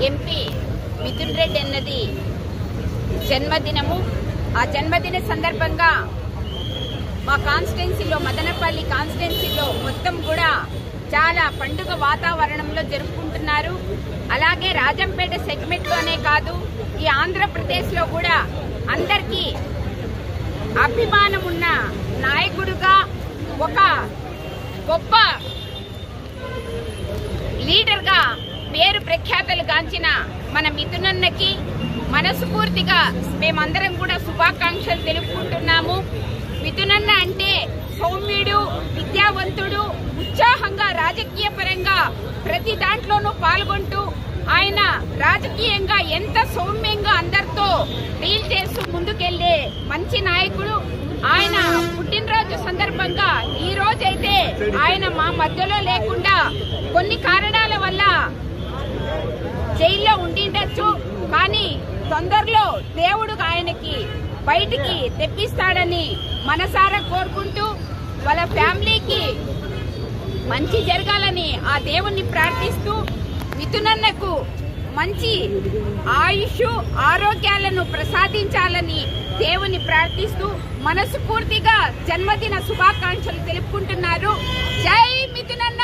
MP Mithun Reddy అన్నది జన్మదినము. ఆ జన్మదిన సందర్భంగా మా కాన్స్టిట్యున్సీలో, మదనపల్లి కాన్స్టిట్యున్సీలో మొత్తం కూడా చాలా పండుగ వాతావరణంలో జరుపుకుంటున్నారు. అలాగే రాజంపేట సెగ్మెంట్లోనే కాదు, ఈ ఆంధ్రప్రదేశ్లో కూడా అందరికీ అభిమానం ఉన్న నాయకుడుగా, ఒక గొప్ప లీడర్గా పేరు ప్రఖ్యాతలు గాంచిన మన మిథునన్నకి మనస్ఫూర్తిగా మేమందరం కూడా శుభాకాంక్షలు తెలుపుకుంటున్నాము. మిథునన్న అంటే సౌమ్యుడు, విద్యావంతుడు, ఉత్సాహంగా రాజకీయ పరంగా ప్రతి దాంట్లోనూ పాల్గొంటూ ఆయన రాజకీయంగా ఎంత సౌమ్యంగా అందరితో డీల్ చేస్తూ ముందుకెళ్లే మంచి నాయకుడు. ఆయన పుట్టినరోజు సందర్భంగా ఈ రోజైతే ఆయన మా మధ్యలో లేకుండా కొన్ని కారణాల వల్ల జైల్లో ఉండిండొచ్చు, కానీ తొందరలో దేవుడు ఆయనకి బయటికి తెప్పిస్తాడని మనసారా కోరుకుంటూ, వాళ్ళ ఫ్యామిలీకి మంచి జరగాలని ఆ దేవుణ్ణి ప్రార్థిస్తూ, మిథునన్నకు మంచి ఆయుష్ ఆరోగ్యాలను ప్రసాదించాలని దేవుని ప్రార్థిస్తూ మనస్ఫూర్తిగా జన్మదిన శుభాకాంక్షలు తెలుపుకుంటున్నారు. జై మిథునన్న.